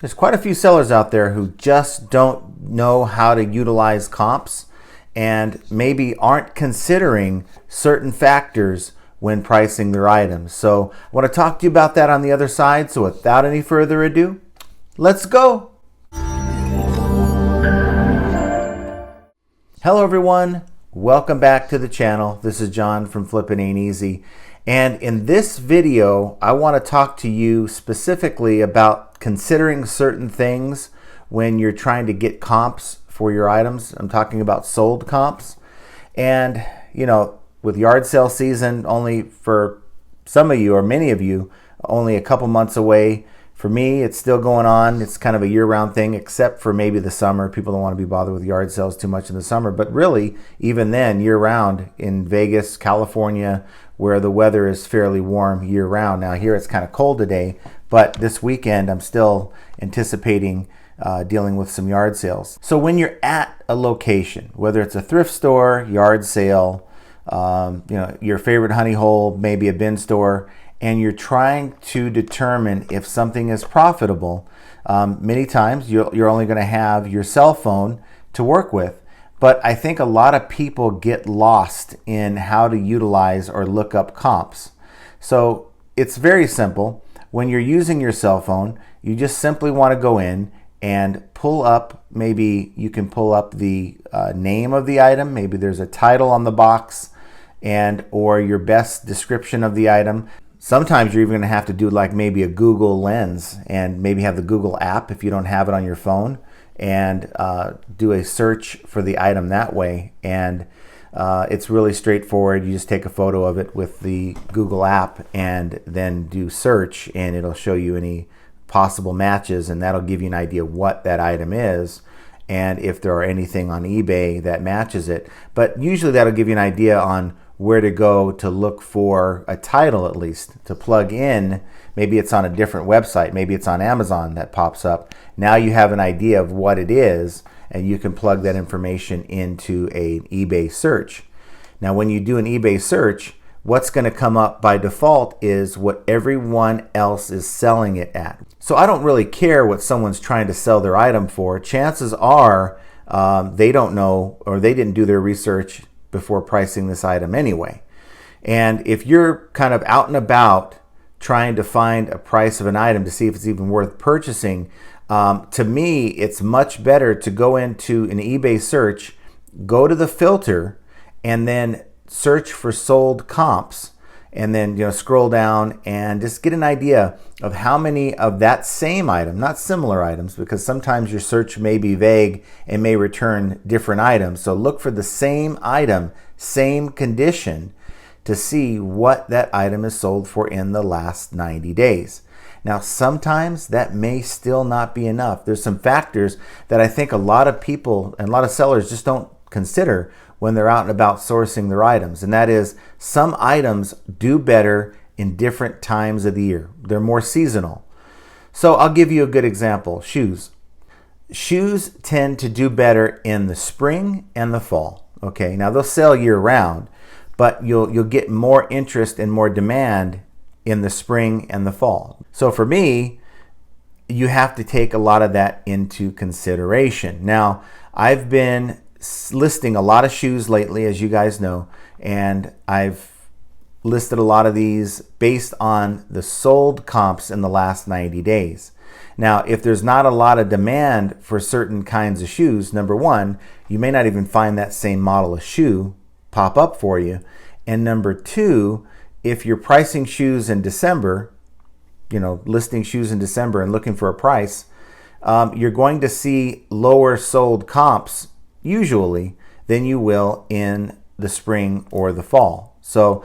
There's quite a few sellers out there who just don't know how to utilize comps and maybe aren't considering certain factors when pricing their items. So I want to talk to you about that on the other side. So without any further ado, let's go. Hello everyone, welcome back to the channel. This is John from Flippin' Ain't Easy. And in this video, I want to talk to you specifically about considering certain things when you're trying to get comps for your items. I'm talking about sold comps. And, you know, with yard sale season only for some of you or many of you, only a couple months away. For me, it's still going on. It's kind of a year-round thing, except for maybe the summer. People don't want to be bothered with yard sales too much in the summer. But really, even then, year-round in Vegas, California, where the weather is fairly warm year-round. Now, here it's kind of cold today, but this weekend, I'm still anticipating dealing with some yard sales. So when you're at a location, whether it's a thrift store, yard sale, your favorite honey hole, maybe a bin store, and you're trying to determine if something is profitable, many times you're only going to have your cell phone to work with. But I think a lot of people get lost in how to utilize or look up comps. So it's very simple. When you're using your cell phone, you just simply want to go in and pull up, maybe you can pull up the name of the item. Maybe there's a title on the box or your best description of the item. Sometimes you're even going to have to do like maybe a Google Lens and maybe have the Google app if you don't have it on your phone, and do a search for the item that way. And it's really straightforward. You just take a photo of it with the Google app and then do search, and it'll show you any possible matches, and that'll give you an idea what that item is and if there are anything on eBay that matches it. But usually that'll give you an idea on where to go to look for a title, at least to plug in. Maybe it's on a different website, maybe it's on Amazon that pops up. Now you have an idea of what it is, and you can plug that information into an eBay search. Now when you do an eBay search, what's going to come up by default is what everyone else is selling it at. So I don't really care what someone's trying to sell their item for. Chances are they don't know, or they didn't do their research before pricing this item anyway. And if you're kind of out and about trying to find a price of an item to see if it's even worth purchasing, to me, it's much better to go into an eBay search, go to the filter, and then search for sold comps, and then scroll down and just get an idea of how many of that same item, not similar items, because sometimes your search may be vague and may return different items. So look for the same item, same condition, to see what that item is sold for in the last 90 days. Now, sometimes that may still not be enough. There's some factors that I think a lot of people and a lot of sellers just don't consider when they're out and about sourcing their items. And that is, some items do better in different times of the year. They're more seasonal. So I'll give you a good example. Shoes. Shoes tend to do better in the spring and the fall. Okay, now they'll sell year round, but you'll get more interest and more demand in the spring and the fall. So for me, you have to take a lot of that into consideration. Now, I've been listing a lot of shoes lately, as you guys know, and I've listed a lot of these based on the sold comps in the last 90 days. Now, if there's not a lot of demand for certain kinds of shoes, number one, you may not even find that same model of shoe pop up for you. And number two, if you're pricing shoes in December, listing shoes in December and looking for a price, you're going to see lower sold comps usually than you will in the spring or the fall. So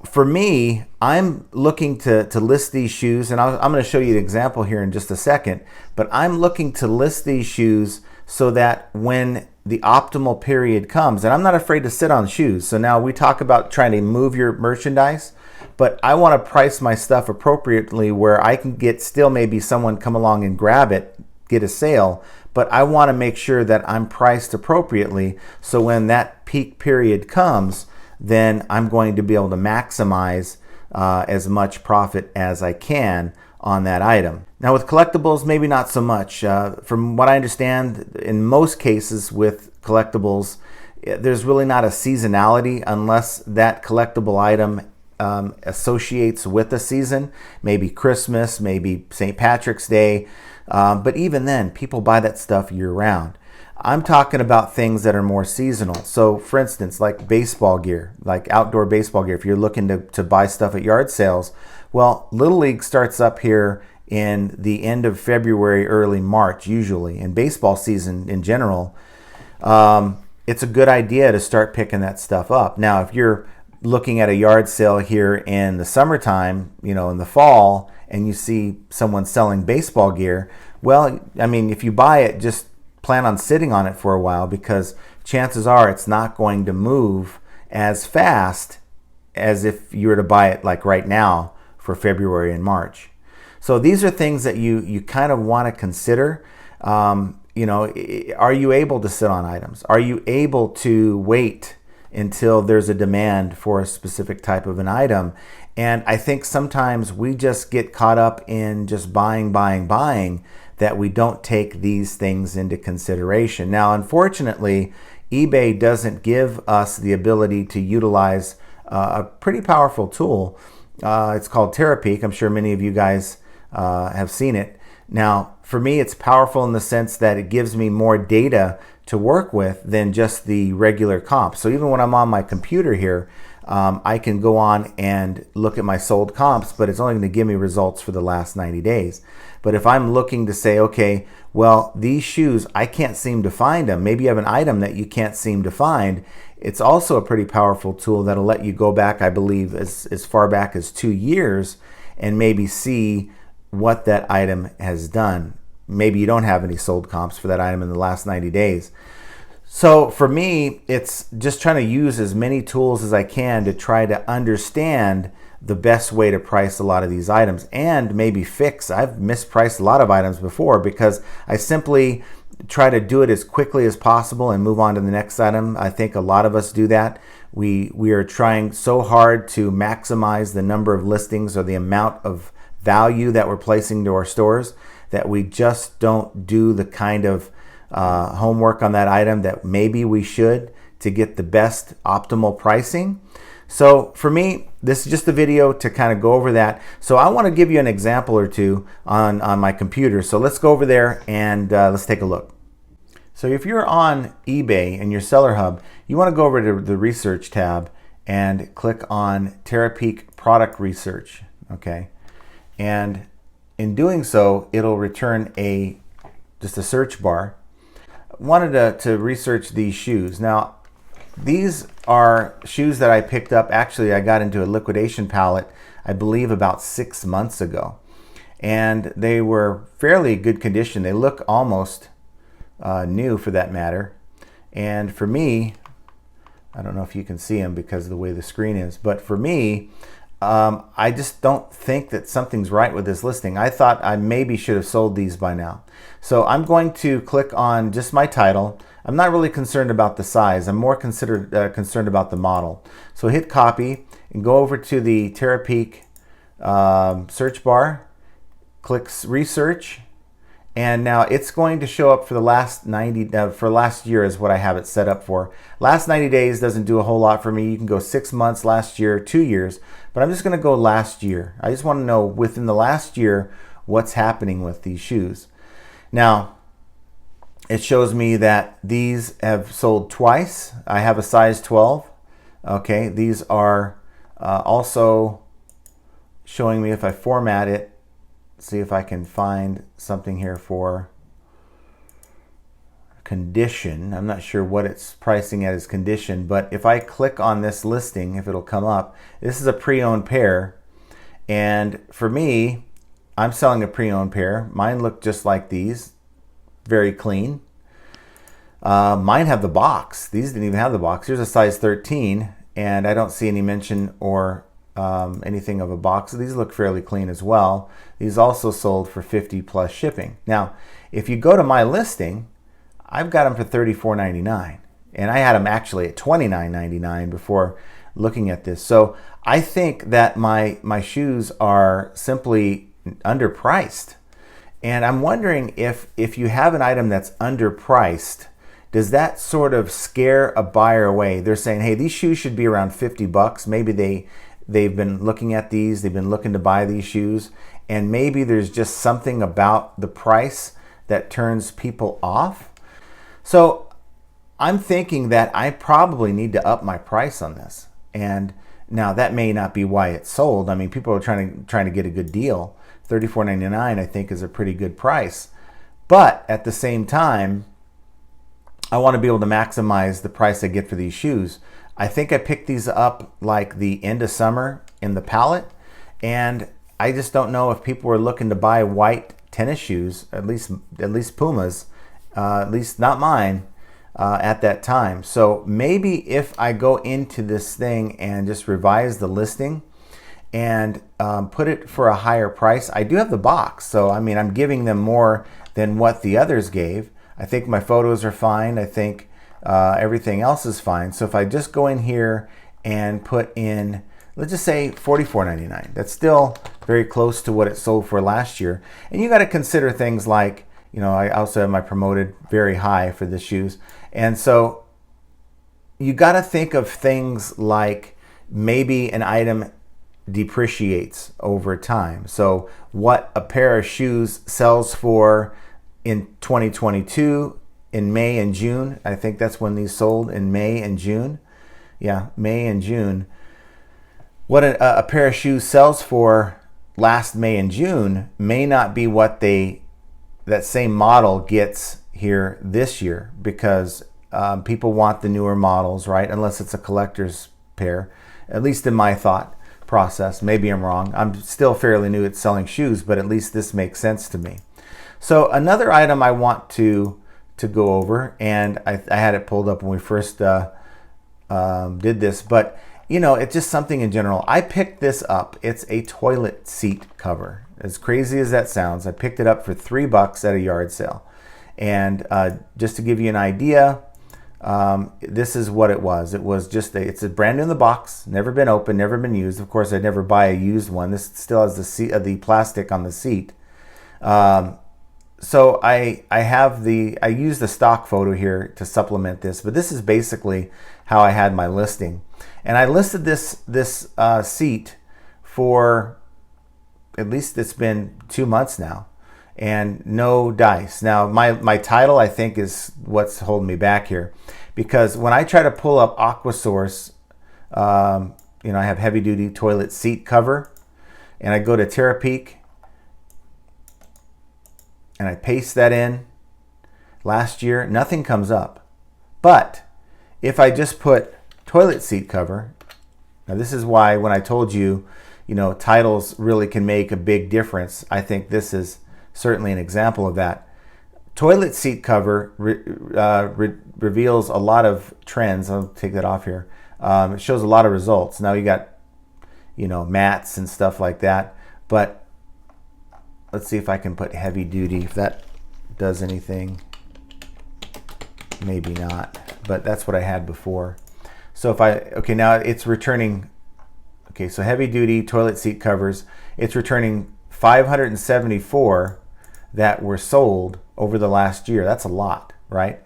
for me, I'm looking to list these shoes, and I'm going to show you an example here in just a second, but I'm looking to list these shoes so that when the optimal period comes, and I'm not afraid to sit on shoes. So now we talk about trying to move your merchandise, but I want to price my stuff appropriately where I can get still maybe someone come along and grab it, get a sale, but I want to make sure that I'm priced appropriately so when that peak period comes, then I'm going to be able to maximize as much profit as I can on that item. Now with collectibles, maybe not so much. From what I understand, in most cases with collectibles, there's really not a seasonality unless that collectible item associates with a season, maybe Christmas, maybe St. Patrick's Day. But even then, people buy that stuff year round. I'm talking about things that are more seasonal. So for instance, like baseball gear, like outdoor baseball gear, if you're looking to buy stuff at yard sales, well, Little League starts up here in the end of February, early March, usually. And baseball season in general, it's a good idea to start picking that stuff up. Now, if you're looking at a yard sale here in the summertime, in the fall, and you see someone selling baseball gear, well, I mean, if you buy it, just plan on sitting on it for a while, because chances are it's not going to move as fast as if you were to buy it like right now for February and March. So these are things that you kind of want to consider. Are you able to sit on items? Are you able to wait until there's a demand for a specific type of an item? And I think sometimes we just get caught up in just buying, that we don't take these things into consideration. Now, unfortunately, eBay doesn't give us the ability to utilize a pretty powerful tool. It's called Terapeak. I'm sure many of you guys have seen it. Now, for me, it's powerful in the sense that it gives me more data to work with than just the regular comp. So even when I'm on my computer here, I can go on and look at my sold comps, but it's only going to give me results for the last 90 days. But if I'm looking to say, okay, well, these shoes, I can't seem to find them. Maybe you have an item that you can't seem to find. It's also a pretty powerful tool that'll let you go back, I believe, as far back as 2 years and maybe see what that item has done. Maybe you don't have any sold comps for that item in the last 90 days. So for me, it's just trying to use as many tools as I can to try to understand the best way to price a lot of these items and maybe fix. I've mispriced a lot of items before because I simply try to do it as quickly as possible and move on to the next item. I think a lot of us do that. We are trying so hard to maximize the number of listings or the amount of value that we're placing to our stores that we just don't do the kind of homework on that item that maybe we should to get the best optimal pricing. So for me, this is just a video to kind of go over that. So I want to give you an example or two on my computer. So let's go over there and let's take a look. So if you're on eBay and your Seller Hub, you want to go over to the Research tab and click on Terapeak Product Research. Okay, and in doing so, it'll return just a search bar. Wanted to research these shoes. Now, these are shoes that I picked up. Actually, I got into a liquidation pallet, I believe, about 6 months ago. And they were fairly good condition. They look almost new for that matter. And for me, I don't know if you can see them because of the way the screen is, but for me, I just don't think that something's right with this listing. I thought I maybe should have sold these by now. So I'm going to click on just my title. I'm not really concerned about the size. I'm more concerned about the model. So hit copy and go over to the Terapeak search bar, click research, and now it's going to show up for the last for last year is what I have it set up for. Last 90 days doesn't do a whole lot for me. You can go 6 months, last year, 2 years, but I'm just going to go last year. I just want to know within the last year what's happening with these shoes. Now, it shows me that these have sold twice. I have a size 12. Okay, these are also showing me if I format it. See if I can find something here for condition. I'm not sure what it's pricing at as condition, but if I click on this listing, if it'll come up, this is a pre-owned pair. And for me, I'm selling a pre-owned pair. Mine look just like these, very clean. Mine have the box. These didn't even have the box. Here's a size 13, and I don't see any mention or anything of a box. These look fairly clean as well. These also sold for 50 plus shipping. Now, if you go to my listing, I've got them for $34.99, and I had them actually at $29.99 before looking at this. So I think that my shoes are simply underpriced. And I'm wondering if you have an item that's underpriced, does that sort of scare a buyer away? They're saying, hey, these shoes should be around 50 bucks. Maybe they've been looking at these, they've been looking to buy these shoes, and maybe there's just something about the price that turns people off. So I'm thinking that I probably need to up my price on this. And now that may not be why it's sold. I mean, people are trying to get a good deal. $34.99 I think is a pretty good price. But at the same time, I want to be able to maximize the price I get for these shoes. I think I picked these up like the end of summer in the pallet, and I just don't know if people were looking to buy white tennis shoes, at least Pumas, at least not mine, at that time. So maybe if I go into this thing and just revise the listing and put it for a higher price. I do have the box, so I mean, I'm giving them more than what the others gave. I think my photos are fine. I think everything else is fine. So if I just go in here and put in, let's just say $44.99, that's still very close to what it sold for last year. And you got to consider things like, you know, I also have my promoted very high for the shoes. And so you got to think of things like maybe an item depreciates over time. So what a pair of shoes sells for in 2022 in May and June, I think that's when these sold, in May and June. Yeah, May and June. What a pair of shoes sells for last May and June may not be what that same model gets here this year, because people want the newer models, right? Unless it's a collector's pair, at least in my thought process. Maybe I'm wrong. I'm still fairly new at selling shoes, but at least this makes sense to me. So another item I want to go over, and I had it pulled up when we first did this, but you know, it's just something in general. I picked this up. It's a toilet seat cover. As crazy as that sounds, I picked it up for $3 at a yard sale. And just to give you an idea, this is what it was. It was just it's a brand new in the box, never been opened, never been used. Of course, I'd never buy a used one. This still has the plastic on the seat. So I used the stock photo here to supplement this, but this is basically how I had my listing. And I listed this seat for, at least it's been 2 months now, and no dice. Now my title, I think, is what's holding me back here, because when I try to pull up Aquasource, you know, I have heavy duty toilet seat cover, and I go to Terapeak and I paste that in last year, nothing comes up. But if I just put toilet seat cover, now this is why when I told you, you know, titles really can make a big difference, I think this is certainly an example of that. Toilet seat cover reveals a lot of trends. I'll take that off here. It shows a lot of results. Now you got, you know, mats and stuff like that, but let's see if I can put heavy duty, if that does anything. Maybe not, but that's what I had before. So if okay, now it's returning, okay, so heavy duty toilet seat covers, it's returning 574 that were sold over the last year. That's a lot, right?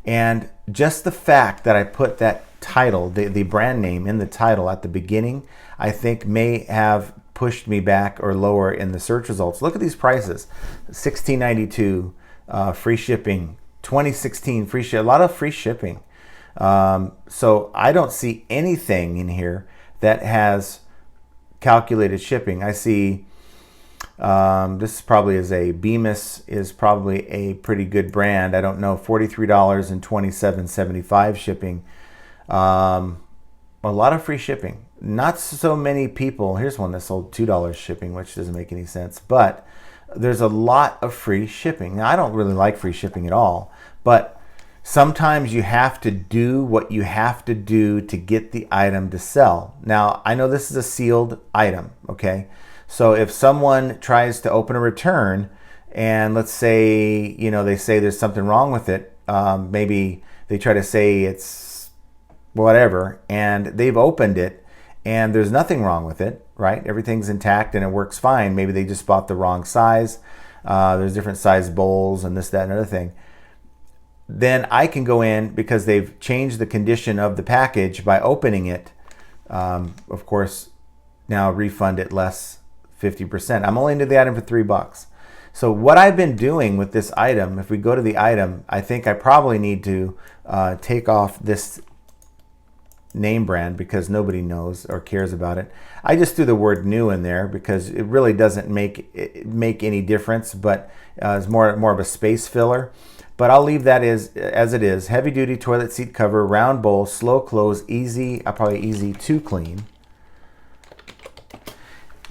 And just the fact that I put that title, the brand name in the title at the beginning, I think may have pushed me back or lower in the search results. Look at these prices: $16.92 free shipping, $20.16 free ship, a lot of free shipping. So I don't see anything in here that has calculated shipping. I see this probably is a Bemis, is probably a pretty good brand. I don't know, $43 and $27.75 shipping. A lot of free shipping. Not so many people. Here's one that sold $2 shipping, which doesn't make any sense. But there's a lot of free shipping. Now, I don't really like free shipping at all, but sometimes you have to do what you have to do to get the item to sell. Now, I know this is a sealed item, okay? So if someone tries to open a return, and let's say, you know, they say there's something wrong with it, maybe they try to say it's whatever, and they've opened it, and there's nothing wrong with it, right? Everything's intact and it works fine. Maybe they just bought the wrong size. There's different size bowls and this, that, and another thing. Then I can go in, because they've changed the condition of the package by opening it, of course, now refund it less 50%. I'm only into the item for $3. So what I've been doing with this item, if we go to the item, I think I probably need to take off this name brand because nobody knows or cares about it. I just threw the word new in there because it really doesn't make any difference, but it's more of a space filler. But I'll leave that as it is. Heavy duty toilet seat cover, round bowl, slow close, easy, probably easy to clean.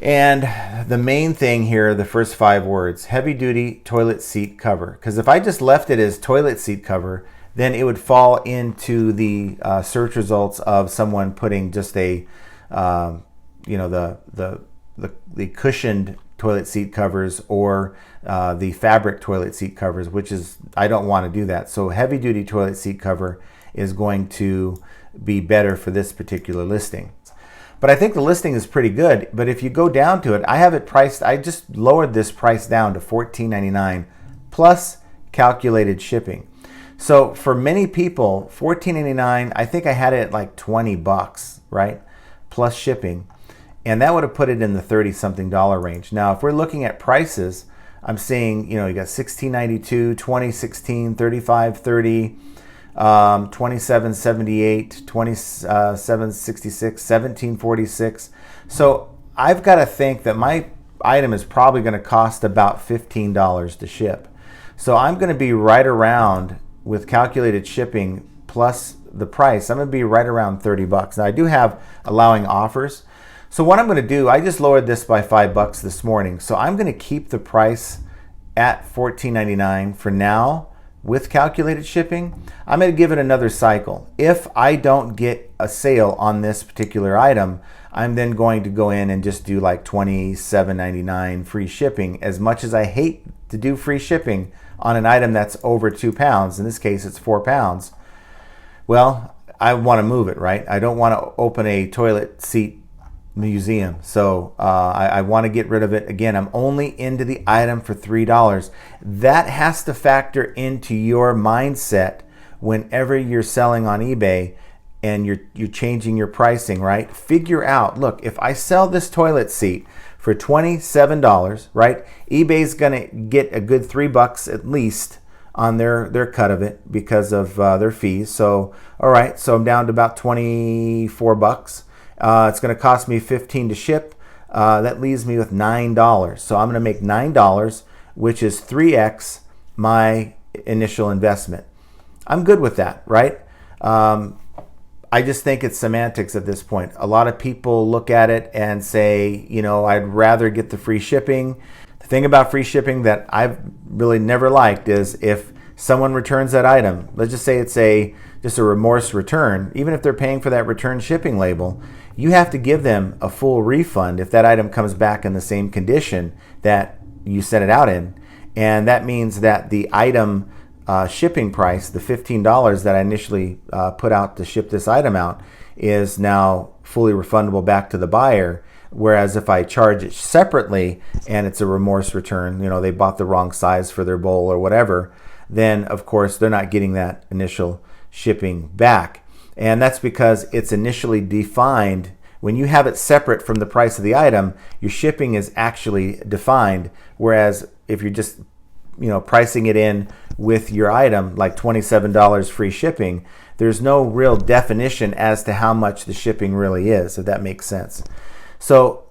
And the main thing here, the first 5 words, heavy duty toilet seat cover. Because if I just left it as toilet seat cover, then it would fall into the search results of someone putting just a, the cushioned toilet seat covers or the fabric toilet seat covers, which is, I don't want to do that. So heavy duty toilet seat cover is going to be better for this particular listing. But I think the listing is pretty good. But if you go down to it, I have it priced, I just lowered this price down to $14.99 plus calculated shipping. So for many people, $14.99, I think I had it at like $20, right? Plus shipping. And that would have put it in the $30-something range. Now, if we're looking at prices, I'm seeing, you got $16.92, $20.16, $35.30, $27.78, $27.66, $17.46. So I've got to think that my item is probably going to cost about $15 to ship. So I'm going to be right around, with calculated shipping plus the price, I'm going to be right around $30. Now I do have allowing offers. So what I'm going to do, I just lowered this by $5 this morning. So I'm going to keep the price at $14.99 for now with calculated shipping. I'm going to give it another cycle. If I don't get a sale on this particular item, I'm then going to go in and just do like $27.99 free shipping. As much as I hate to do free shipping on an item that's over 2 pounds, in this case it's 4 pounds, well, I want to move it, right? I don't want to open a toilet seat museum. So I want to get rid of it. Again, I'm only into the item for $3. That has to factor into your mindset whenever you're selling on eBay and you're changing your pricing, right? Figure out, look, if I sell this toilet seat for $27, right? eBay's going to get a good $3 at least on their cut of it because of their fees. So, all right, so I'm down to about $24. It's going to cost me $15 to ship. That leaves me with $9. So I'm going to make $9, which is 3x my initial investment. I'm good with that, right? I just think it's semantics at this point. A lot of people look at it and say, I'd rather get the free shipping. The thing about free shipping that I've really never liked is if someone returns that item, let's just say it's just a remorse return, even if they're paying for that return shipping label, you have to give them a full refund if that item comes back in the same condition that you sent it out in. And that means that the item shipping price, the $15 that I initially put out to ship this item out, is now fully refundable back to the buyer. Whereas if I charge it separately and it's a remorse return, they bought the wrong size for their bowl or whatever, then of course they're not getting that initial shipping back. And that's because it's initially defined. When you have it separate from the price of the item, your shipping is actually defined. Whereas if you're just pricing it in with your item, like $27 free shipping, there's no real definition as to how much the shipping really is, if that makes sense. So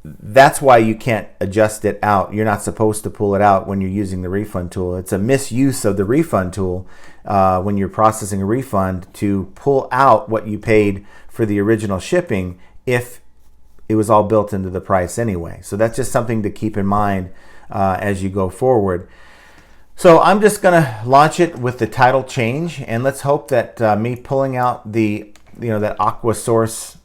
that's why you can't adjust it out. You're not supposed to pull it out when you're using the refund tool. It's a misuse of the refund tool when you're processing a refund to pull out what you paid for the original shipping if it was all built into the price anyway. So that's just something to keep in mind as you go forward. So I'm just going to launch it with the title change, and let's hope that me pulling out the that Aqua Source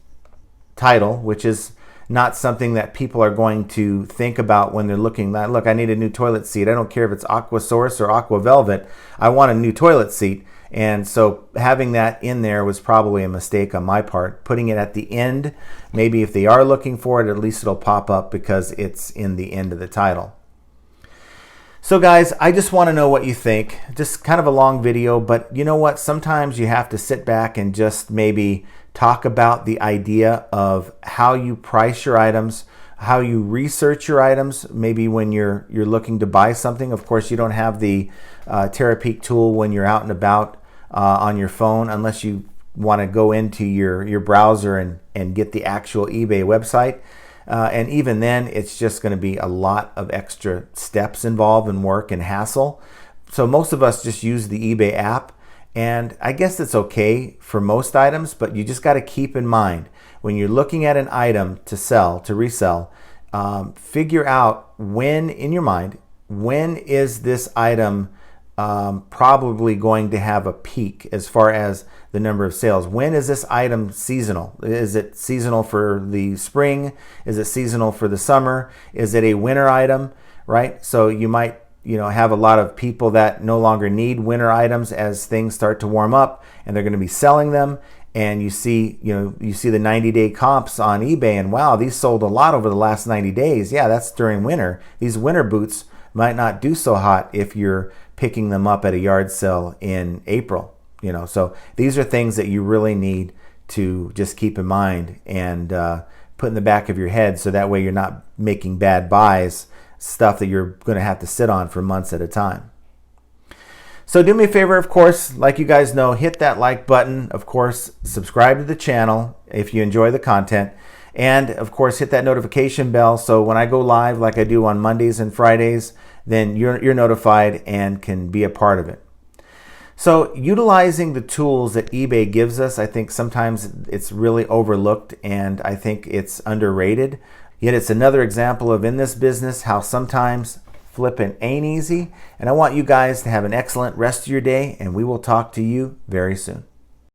title, which is not something that people are going to think about when they're looking. Look, I need a new toilet seat. I don't care if it's Aqua Source or Aqua Velvet. I want a new toilet seat. And so having that in there was probably a mistake on my part. Putting it at the end, maybe if they are looking for it, at least it'll pop up because it's in the end of the title. So guys, I just want to know what you think. Just kind of a long video, but you know what? Sometimes you have to sit back and just maybe talk about the idea of how you price your items, how you research your items. Maybe when you're looking to buy something. Of course, you don't have the Terapeak tool when you're out and about on your phone, unless you want to go into your browser and get the actual eBay website. And even then, it's just going to be a lot of extra steps involved and work and hassle. So most of us just use the eBay app. And I guess it's okay for most items, but you just got to keep in mind when you're looking at an item to sell, to resell, figure out when, in your mind, when is this item probably going to have a peak as far as the number of sales. When is this item seasonal? Is it seasonal for the spring? Is it seasonal for the summer? Is it a winter item, right? So you might have a lot of people that no longer need winter items as things start to warm up, and they're going to be selling them. And you see the 90-day comps on eBay, and wow, these sold a lot over the last 90 days. Yeah, that's during winter. These winter boots might not do so hot if you're picking them up at a yard sale in April. So these are things that you really need to just keep in mind and put in the back of your head, so that way you're not making bad buys, stuff that you're going to have to sit on for months at a time. So do me a favor, of course, like you guys know, hit that like button. Of course, subscribe to the channel if you enjoy the content. And of course, hit that notification bell so when I go live like I do on Mondays and Fridays, then you're notified and can be a part of it. So utilizing the tools that eBay gives us, I think sometimes it's really overlooked, and I think it's underrated. Yet it's another example of, in this business, how sometimes flipping ain't easy. And I want you guys to have an excellent rest of your day, and we will talk to you very soon.